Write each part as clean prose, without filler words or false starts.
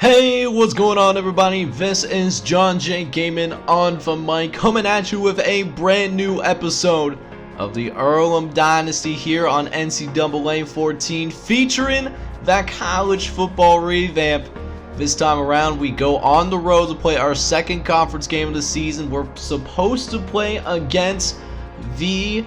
Hey, what's going on everybody? This is John J Gaming on for Mike, coming at you with a brand new episode of the Earlham Dynasty here on NCAA 14, featuring that college football revamp. This time around we go on the road to play our second conference game of the season. We're supposed to play against the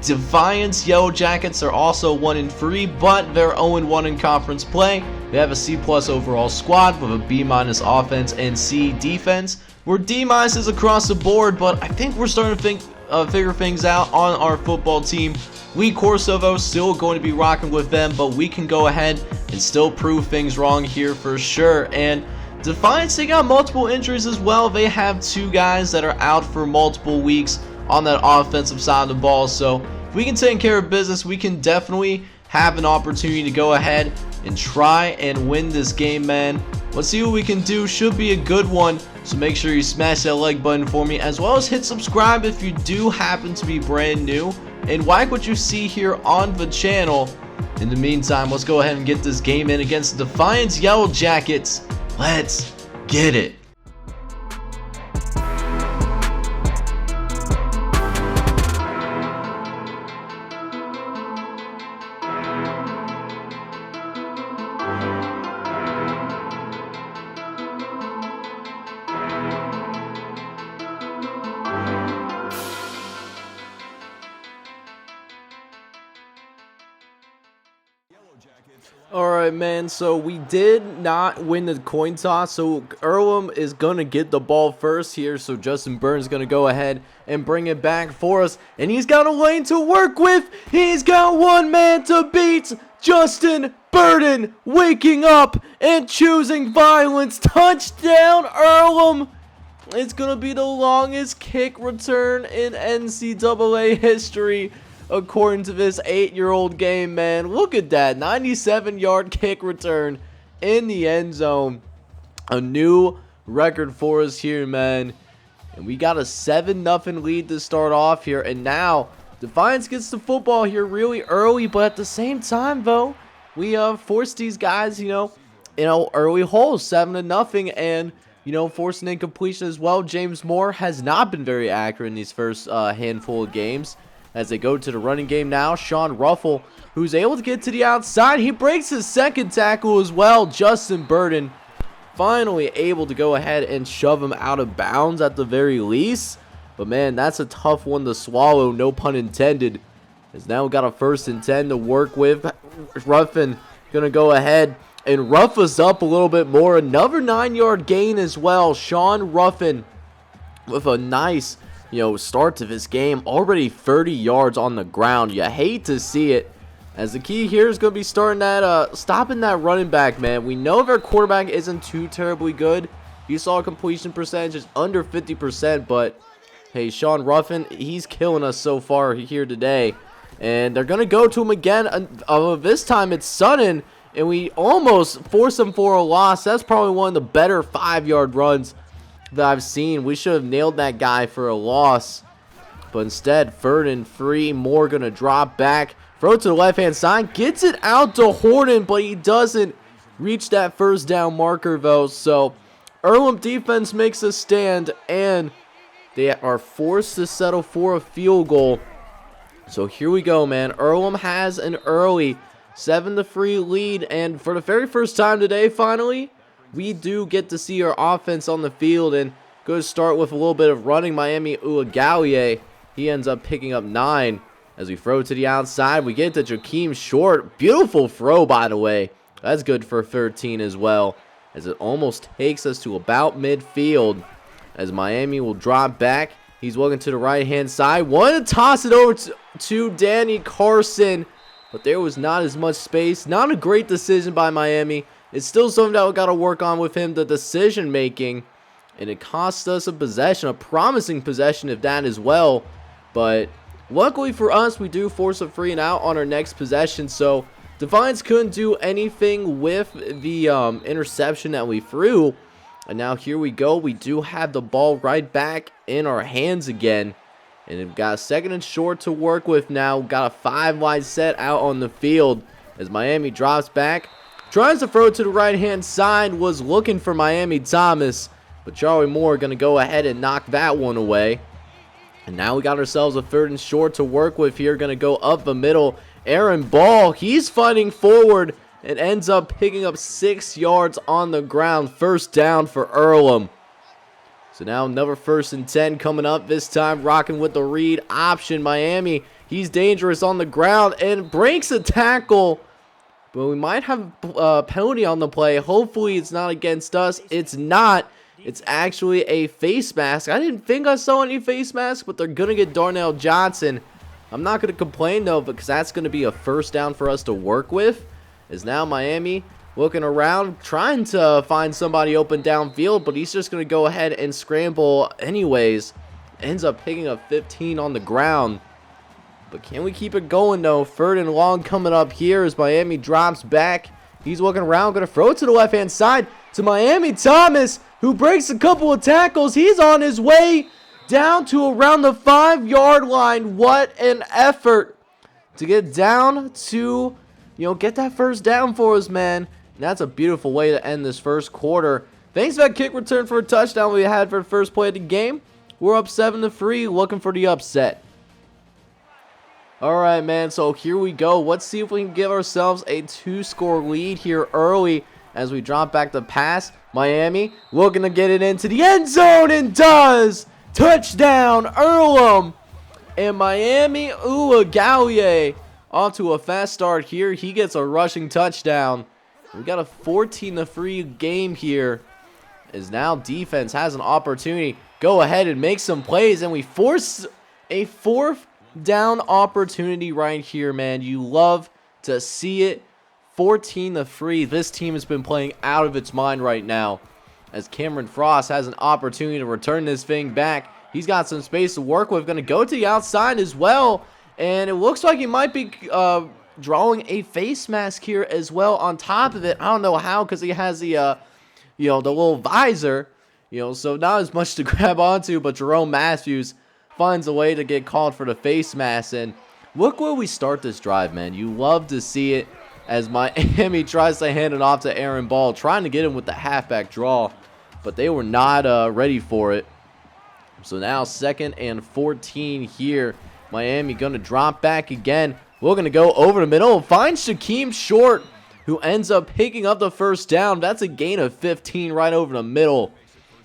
Defiance Yellow Jackets. Are also 1-3, but they're 0-1 in conference play. They have a C+ overall squad with a B- offense and C defense. We're D- across the board, but I think we're starting to figure things out on our football team. Lee Corso, though, still going to be rocking with them, but we can go ahead and still prove things wrong here for sure. And Defiance, they got multiple injuries as well. They have two guys that are out for multiple weeks on that offensive side of the ball. So if we can take care of business, we can definitely have an opportunity to go ahead and try and win this game, man. Let's see what we can do. Should be a good one. So make sure you smash that like button for me, as well as hit subscribe if you do happen to be brand new, and like what you see here on the channel. In the meantime, let's go ahead and get this game in against the Defiance Yellow Jackets. Let's get it. Alright, man, so we did not win the coin toss, so Earlham is going to get the ball first here. So Justin Burns is going to go ahead and bring it back for us, and he's got a lane to work with. He's got one man to beat. Justin Burden waking up and choosing violence. Touchdown, Earlham. It's going to be the longest kick return in NCAA history, according to this 8-year-old game, man. Look at that, 97-yard kick return in the end zone. A new record for us here, man. And we got a 7-0 lead to start off here. And now Defiance gets the football here really early, but at the same time, though, we forced these guys, early holes, 7-0, and forcing incompletion as well. James Moore has not been very accurate in these first handful of games. As they go to the running game now, Sean Ruffle, who's able to get to the outside. He breaks his second tackle as well. Justin Burden finally able to go ahead and shove him out of bounds at the very least. But man, that's a tough one to swallow, no pun intended. As now we got a 1st and 10 to work with. Ruffin gonna go ahead and rough us up a little bit more. Another 9-yard gain as well. Sean Ruffin with a nice start to this game, already 30 yards on the ground. You hate to see it, as the key here is going to be stopping that running back, man. We know their quarterback isn't too terribly good. You saw completion percentage is under 50%, but hey, Sean Ruffin, he's killing us so far here today. And they're going to go to him again. This time it's sudden, and we almost force him for a loss. That's probably one of the better 5-yard runs that I've seen. We should have nailed that guy for a loss, but instead, 3rd and 3. Moore gonna drop back, throw it to the left-hand side, gets it out to Horton, but he doesn't reach that 1st down marker though. So Earlham defense makes a stand, and they are forced to settle for a field goal. So here we go, man. Earlham has an early 7-3 lead, and for the very first time today, finally, we do get to see our offense on the field, and go to start with a little bit of running. Miami Uiagalelei, he ends up picking up 9 as we throw to the outside. We get to Jakeem Short. Beautiful throw, by the way. That's good for 13 as well, as it almost takes us to about midfield, as Miami will drop back. He's looking to the right-hand side. Wanted to toss it over to Danny Carson, but there was not as much space. Not a great decision by Miami. It's still something that we got to work on with him, the decision making, and it cost us a possession, a promising possession if that as well. But luckily for us, we do force a 3-and-out on our next possession, so Defiance couldn't do anything with the interception that we threw. And now here we go. We do have the ball right back in our hands again, and we've got a 2nd and short to work with now. Got a 5 wide set out on the field as Miami drops back. Tries to throw it to the right-hand side. Was looking for Miami Thomas. But Charlie Moore going to go ahead and knock that one away. And now we got ourselves a 3rd and short to work with here. Going to go up the middle. Aaron Ball, he's fighting forward and ends up picking up 6 yards on the ground. First down for Earlham. So now another 1st and 10 coming up. This time rocking with the read option. Miami, he's dangerous on the ground and breaks a tackle. But we might have a penalty on the play. Hopefully it's not against us. It's not. It's actually a face mask. I didn't think I saw any face masks, but they're going to get Darnell Johnson. I'm not going to complain, though, because that's going to be a 1st down for us to work with. As now Miami looking around, trying to find somebody open downfield, but he's just going to go ahead and scramble anyways. Ends up picking up 15 on the ground. But can we keep it going, though? 3rd and long coming up here as Miami drops back. He's looking around, going to throw it to the left-hand side to Miami Thomas, who breaks a couple of tackles. He's on his way down to around the 5-yard line. What an effort to get down to, get that 1st down for us, man. And that's a beautiful way to end this 1st quarter. Thanks for that kick return for a touchdown we had for the first play of the game. We're up 7-3, looking for the upset. Alright, man, so here we go. Let's see if we can give ourselves a 2-score lead here early as we drop back the pass. Miami looking to get it into the end zone and does! Touchdown, Earlham! And Miami Uiagalelei off to a fast start here. He gets a rushing touchdown. We got a 14-3 game here. As now defense has an opportunity. Go ahead and make some plays, and we force a 4th down opportunity right here, man. You love to see it. 14-3. This team has been playing out of its mind right now. As Cameron Frost has an opportunity to return this thing back. He's got some space to work with. Going to go to the outside as well. And it looks like he might be drawing a face mask here as well on top of it. I don't know how, because he has the, the little visor. So not as much to grab onto. But Jerome Matthews finds a way to get called for the face mask. And look where we start this drive, man. You love to see it as Miami tries to hand it off to Aaron Ball, trying to get him with the halfback draw, but they were not ready for it. So now 2nd and 14 here. Miami going to drop back again. We're going to go over the middle and find Shaquem Short, who ends up picking up the 1st down. That's a gain of 15 right over the middle.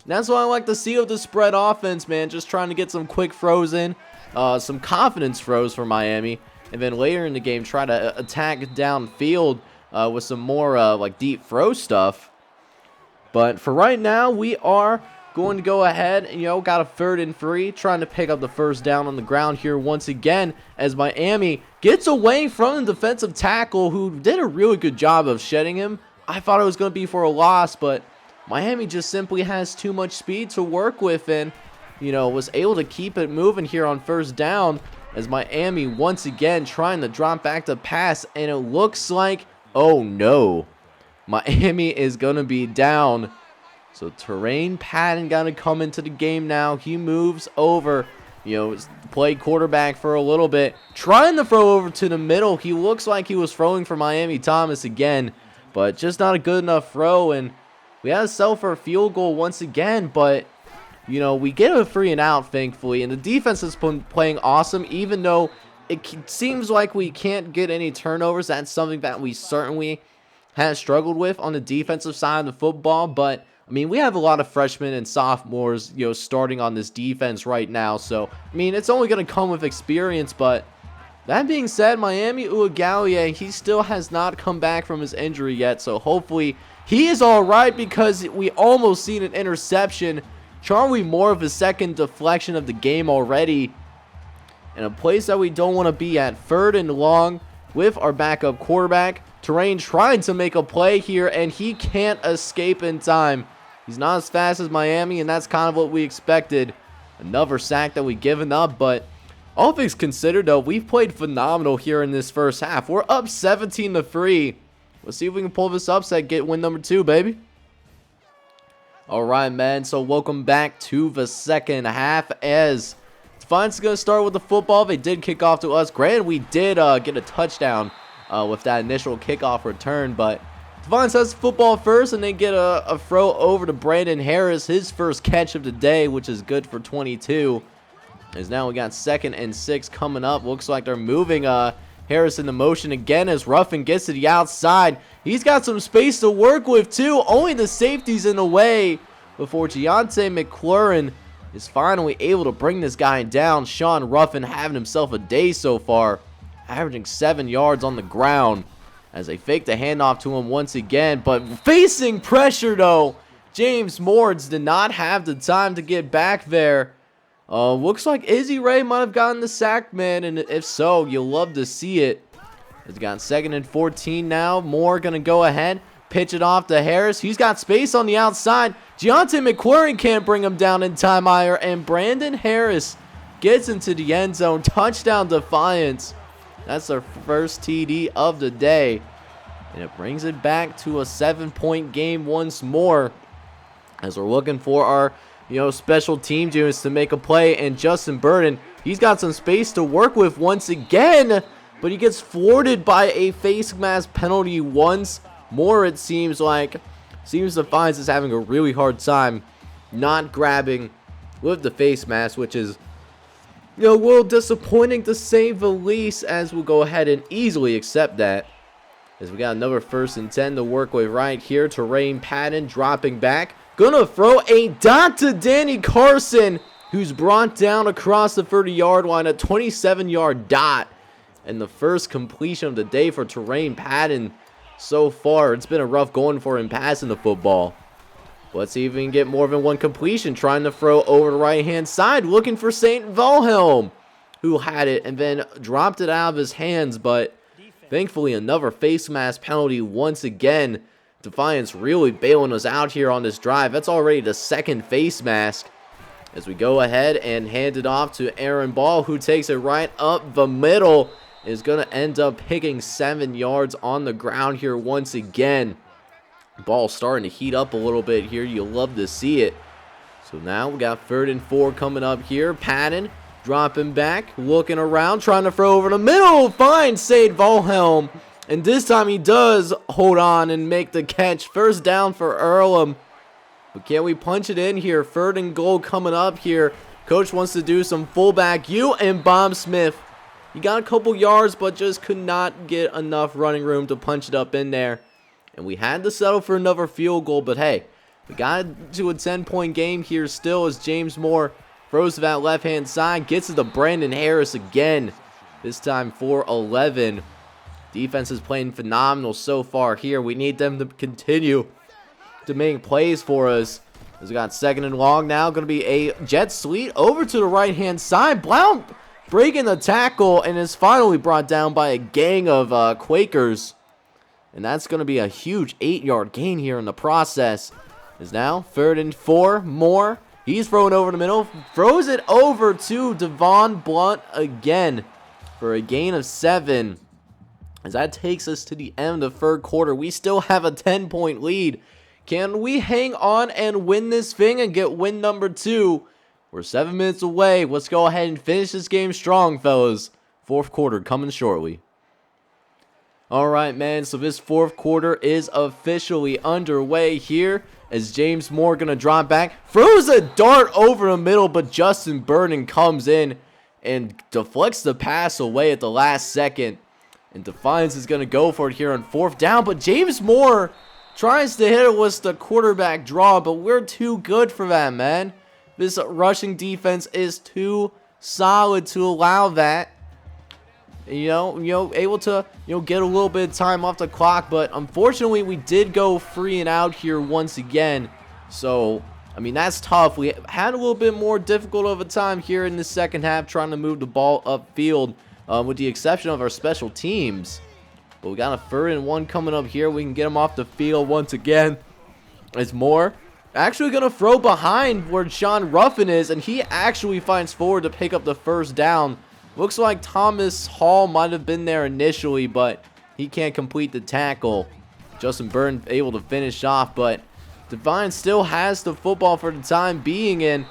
That's what I like to see with the spread offense, man. Just trying to get some quick throws in, some confidence throws for Miami. And then later in the game, try to attack downfield with some more deep throw stuff. But for right now, we are going to go ahead and, got a 3rd and 3. Trying to pick up the 1st down on the ground here once again. As Miami gets away from the defensive tackle, who did a really good job of shedding him. I thought it was going to be for a loss, but Miami just simply has too much speed to work with. And, was able to keep it moving here on 1st down. As Miami once again trying to drop back to pass, and it looks like, oh no, Miami is going to be down. So Terrain Patton got to come into the game now. He moves over, played quarterback for a little bit, trying to throw over to the middle. He looks like he was throwing for Miami Thomas again, but just not a good enough throw. And we had to settle for a field goal once again, but we get a 3 and out, thankfully, and the defense has been playing awesome, even though it seems like we can't get any turnovers. That's something that we certainly have struggled with on the defensive side of the football, but, we have a lot of freshmen and sophomores, starting on this defense right now, so, it's only going to come with experience, but that being said, Miami Uiagalelei, he still has not come back from his injury yet, so hopefully he is all right, because we almost seen an interception. Charlie Moore with his 2nd deflection of the game already. In a place that we don't want to be at. 3rd and long with our backup quarterback. Terrain trying to make a play here, and he can't escape in time. He's not as fast as Miami, and that's kind of what we expected. Another sack that we given up, but all things considered, though, we've played phenomenal here in this 1st half. We're up 17-3. Let's see if we can pull this upset, get win number 2, baby. Alright, man, so welcome back to the 2nd half as Defiance is going to start with the football. They did kick off to us. Granted, we did get a touchdown with that initial kickoff return, but Defiance has the football first, and they get a throw over to Brandon Harris, his first catch of the day, which is good for 22. As now we got 2nd and 6 coming up. Looks like they're moving Harris into motion again as Ruffin gets to the outside. He's got some space to work with too. Only the safety's in the way before Deontay McLaurin is finally able to bring this guy down. Sean Ruffin having himself a day so far, averaging 7 yards on the ground as they fake the handoff to him once again. But facing pressure though, James Mords did not have the time to get back there. Looks like Izzy Ray might have gotten the sack, man, and if so, you'll love to see it. He's got 2nd and 14 now. Moore gonna go ahead, pitch it off to Harris. He's got space on the outside. Deontay McLaurin can't bring him down in time either, and Brandon Harris gets into the end zone. Touchdown Defiance. That's their first TD of the day, and it brings it back to a 7-point game once more, as we're looking for our special team units to make a play. And Justin Burden, he's got some space to work with once again, but he gets thwarted by a face mask penalty once more. It seems Defiance is having a really hard time not grabbing with the face mask, which is a little disappointing to say the least, as we'll go ahead and easily accept that. As we got another 1st and 10 to work with right here. Terrain Patton dropping back. Gonna throw a dot to Danny Carson, who's brought down across the 30-yard line, a 27-yard dot. And the first completion of the day for Terrain Patton so far. It's been a rough going for him passing the football. Let's see if we can get more than one completion. Trying to throw over the right-hand side, looking for St. Wilhelm, who had it and then dropped it out of his hands. But thankfully, another face mask penalty once again. Defiance really bailing us out here on this drive. That's already the 2nd face mask. As we go ahead and hand it off to Aaron Ball, who takes it right up the middle. Is going to end up picking 7 yards on the ground here once again. Ball starting to heat up a little bit here. You'll love to see it. So now we got 3rd and 4 coming up here. Patton dropping back, looking around, trying to throw over the middle. Finds St. Wilhelm. And this time he does hold on and make the catch. First down for Earlham. But can we punch it in here? 3rd and goal coming up here. Coach wants to do some fullback U, and Bob Smith, he got a couple yards, but just could not get enough running room to punch it up in there. And we had to settle for another field goal, but hey, we got to a 10-point game here still, as James Moore throws to that left-hand side, gets it to Brandon Harris again, this time for 11. Defense is playing phenomenal so far here. We need them to continue to make plays for us. As we got 2nd and long now, going to be a jet sweep over to the right-hand side. Blount breaking the tackle and is finally brought down by a gang of Quakers. And that's going to be a huge 8-yard gain here in the process. Is now 3rd and 4. Moore, he's throwing over the middle. Throws it over to Devon Blunt again for a gain of 7. As that takes us to the end of the 3rd quarter. We still have a 10-point lead. Can we hang on and win this thing and get win number 2? We're 7 minutes away. Let's go ahead and finish this game strong, fellas. 4th quarter coming shortly. Alright, man, so this 4th quarter is officially underway here, as James Moore gonna drop back, throws a dart over the middle, but Justin Burden comes in and deflects the pass away at the last second. And Defiance is gonna go for it here on 4th down, but James Moore tries to hit it with the quarterback draw, but we're too good for that, man. This rushing defense is too solid to allow that. Able to, get a little bit of time off the clock, but unfortunately we did go 3 and out here once again. So, I mean, that's tough. We had a little bit more difficult of a time here in the 2nd half trying to move the ball upfield, with the exception of our special teams. But we got a 3rd and 1 coming up here. We can get them off the field once again. It's Moore actually going to throw behind where Sean Ruffin is, and he actually finds forward to pick up the 1st down. Looks like Thomas Hall might have been there initially, but he can't complete the tackle. Justin Burton able to finish off, but Defiance still has the football for the time being, and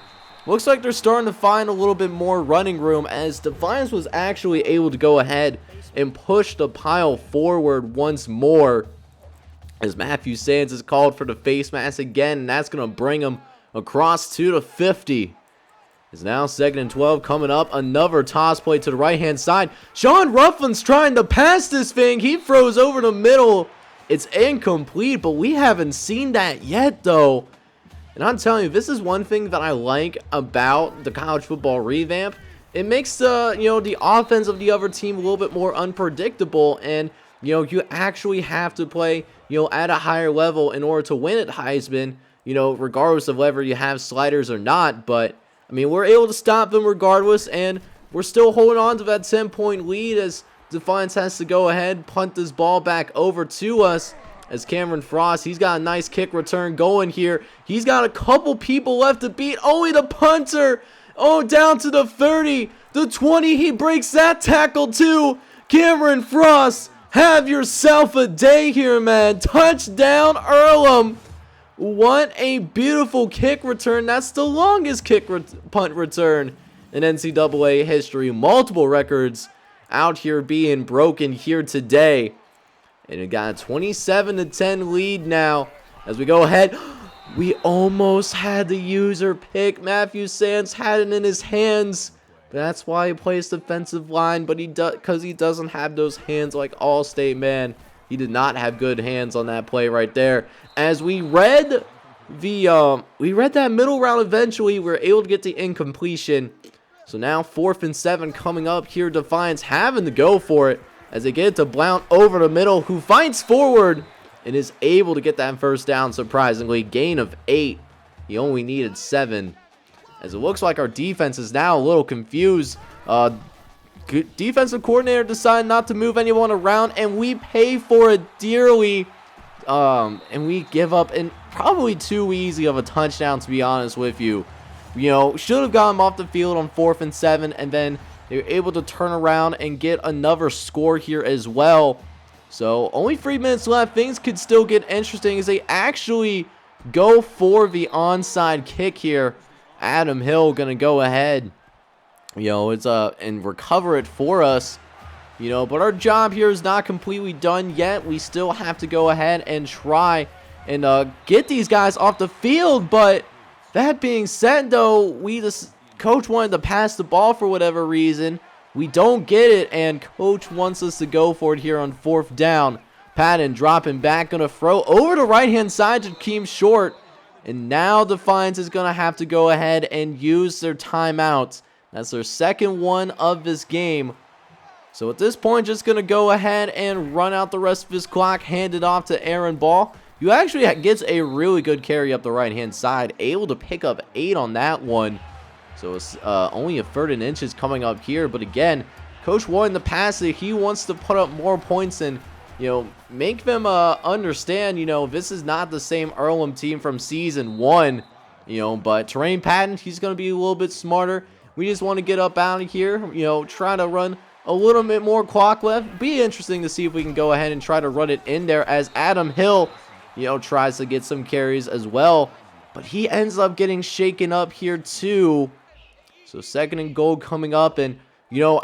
looks like they're starting to find a little bit more running room, as Defiance was actually able to go ahead and push the pile forward once more as Matthew Sands is called for the face mask again, and that's going to bring him across to the 50. It's now 2nd and 12 coming up. Another toss play to the right-hand side. Sean Rufflin's trying to pass this thing. He throws over the middle. It's incomplete, but we haven't seen that yet, though. And I'm telling you, this is one thing that I like about the college football revamp. It makes the, the offense of the other team a little bit more unpredictable, and, you actually have to play, at a higher level in order to win at Heisman, regardless of whether you have sliders or not. But I mean, we're able to stop them regardless, and we're still holding on to that 10-point lead as Defiance has to go ahead, punt this ball back over to us. As Cameron Frost, he's got a nice kick return going here. He's got a couple people left to beat. Only the punter. Oh, down to the 30, the 20. He breaks that tackle too. Cameron Frost, have yourself a day here, man. Touchdown, Earlham. What a beautiful kick return. That's the longest punt return in NCAA history. Multiple records out here being broken here today. And it got a 27-10 lead now as we go ahead. We almost had the user pick. Matthew Sands had it in his hands. That's why he plays defensive line, but because he doesn't have those hands like All-State, man. He did not have good hands on that play right there. As we read that middle route eventually, we were able to get the incompletion. So now 4th and 7 coming up here. Defiance having to go for it as they get it to Blount over the middle, who fights forward and is able to get that first down, surprisingly. Gain of 8. He only needed 7. As it looks like our defense is now a little confused. Defensive coordinator decided not to move anyone around, and we pay for it dearly. And we give up in probably too easy of a touchdown, to be honest with you. Should have gotten him off the field on 4th and 7, and then they were able to turn around and get another score here as well. So only 3 minutes left. Things could still get interesting as they actually go for the onside kick here. Adam Hill gonna go ahead, and recover it for us. But our job here is not completely done yet. We still have to go ahead and try and get these guys off the field. But that being said, though, coach wanted to pass the ball for whatever reason. We don't get it, and coach wants us to go for it here on 4th down. Patton dropping back, gonna throw over the right-hand side to Keem Short. And now Defiance is going to have to go ahead and use their timeouts. That's their second one of this game. So at this point, just going to go ahead and run out the rest of his clock, hand it off to Aaron Ball. Who actually gets a really good carry up the right-hand side. Able to pick up 8 on that one. So it's only a 3rd and inches coming up here. But again, coach wanted to pass it. He wants to put up more points and make them understand, this is not the same Earlham team from season 1, but Terrain Patton, he's going to be a little bit smarter. We just want to get up out of here, try to run a little bit more clock left. Be interesting to see if we can go ahead and try to run it in there as Adam Hill, tries to get some carries as well, but he ends up getting shaken up here too. So 2nd and goal coming up, and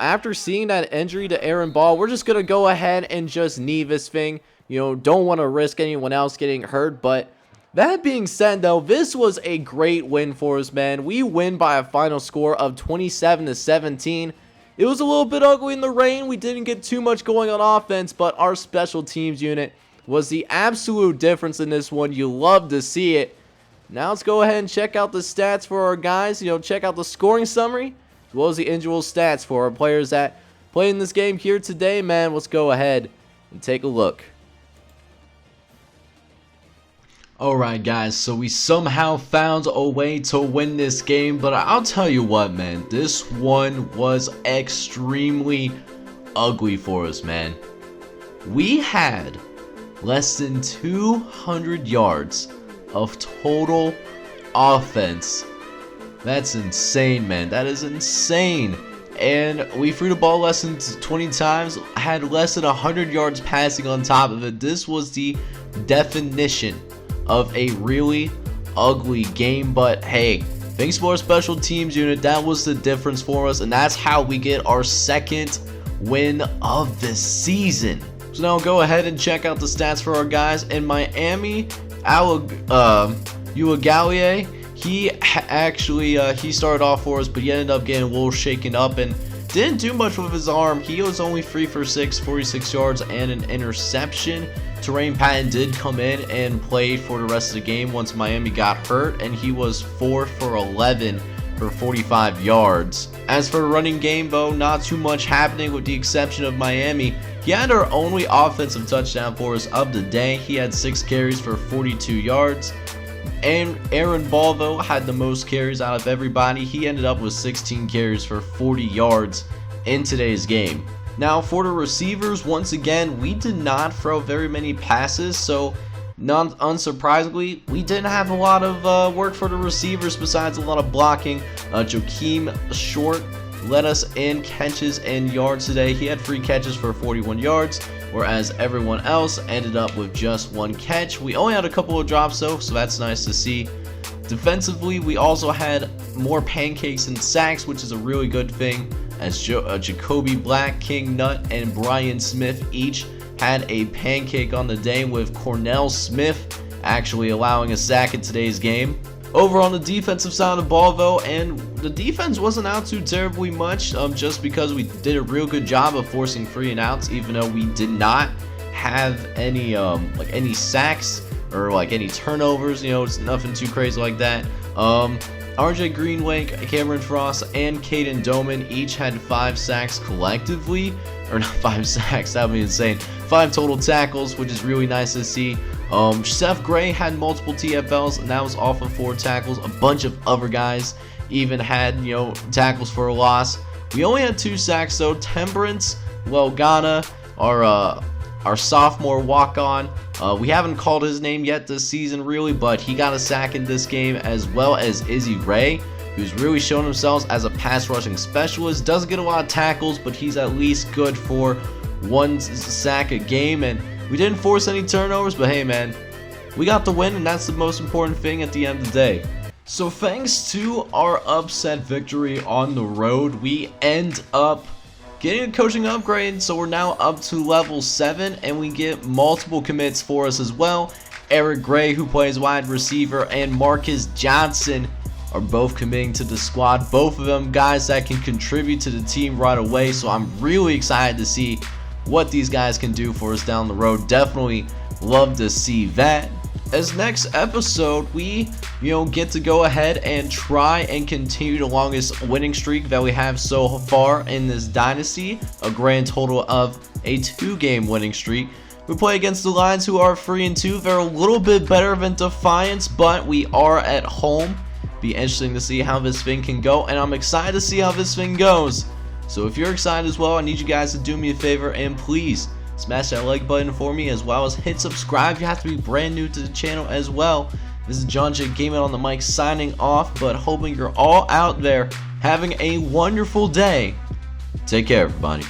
after seeing that injury to Aaron Ball, we're just going to go ahead and just knee this thing. Don't want to risk anyone else getting hurt. But that being said, though, this was a great win for us, man. We win by a final score of 27-17. It was a little bit ugly in the rain. We didn't get too much going on offense, but our special teams unit was the absolute difference in this one. You love to see it. Now let's go ahead and check out the stats for our guys. Check out the scoring summary, as well as the individual stats for our players that played in this game here today, man. Let's go ahead and take a look. Alright guys, so we somehow found a way to win this game, but I'll tell you what, man, this one was extremely ugly for us, man. We had less than 200 yards of total offense. That's insane, man. That is insane. And we threw the ball less than 20 times, had less than 100 yards passing on top of it. This was the definition of a really ugly game. But hey, thanks to our special teams unit, that was the difference for us. And that's how we get our 2nd win of the season. So now go ahead and check out the stats for our guys. In Miami, Uiagalelei, he started off for us, but he ended up getting a little shaken up and didn't do much with his arm. He was only 3 for 6, 46 yards and an interception. Terrain Patton did come in and play for the rest of the game once Miami got hurt, and he was 4 for 11 for 45 yards. As for the running game, though, not too much happening with the exception of Miami. He had our only offensive touchdown for us of the day. He had 6 carries for 42 yards. And Aaron Balvo had the most carries out of everybody. He ended up with 16 carries for 40 yards in today's game. Now for the receivers, once again, we did not throw very many passes, so not unsurprisingly, we didn't have a lot of work for the receivers besides a lot of blocking. Joakim Short led us in catches and yards today. He had 3 catches for 41 yards, whereas everyone else ended up with just 1 catch. We only had a couple of drops though, so that's nice to see. Defensively, we also had more pancakes and sacks, which is a really good thing, as Jacoby Black, King Nutt, and Brian Smith each had a pancake on the day, with Cornell Smith actually allowing a sack in today's game. Over on the defensive side of the ball though, and the defense wasn't out too terribly much, just because we did a real good job of forcing 3 and outs, even though we did not have any any sacks or any turnovers. It's nothing too crazy like that. RJ Greenway, Cameron Frost, and Caden Doman each had 5 sacks collectively. Or not 5 sacks, that would be insane. 5 total tackles, which is really nice to see. Seth Gray had multiple TFLs, and that was off of 4 tackles. A bunch of other guys even had, tackles for a loss. We only had 2 sacks though. Temperance Welgana, our sophomore walk-on. We haven't called his name yet this season really, but he got a sack in this game, as well as Izzy Ray, who's really shown himself as a pass rushing specialist. Doesn't get a lot of tackles, but he's at least good for 1 sack a game, and we didn't force any turnovers, but hey man, we got the win, and that's the most important thing at the end of the day. So thanks to our upset victory on the road, we end up getting a coaching upgrade, so we're now up to level 7, and we get multiple commits for us as well. Eric Gray, who plays wide receiver, and Marcus Johnson are both committing to the squad. Both of them guys that can contribute to the team right away, so I'm really excited to see what these guys can do for us down the road. Definitely love to see that. As next episode, we get to go ahead and try and continue the longest winning streak that we have so far in this dynasty, a grand total of a 2-game winning streak. We play against the Lions, who are 3-2. They're a little bit better than Defiance, but we are at home. Be interesting to see how this thing can go, and I'm excited to see how this thing goes. So if you're excited as well, I need you guys to do me a favor and please smash that like button for me, as well as hit subscribe. You have to be brand new to the channel as well. This is John J. Gaming on the mic signing off, but hoping you're all out there having a wonderful day. Take care, everybody.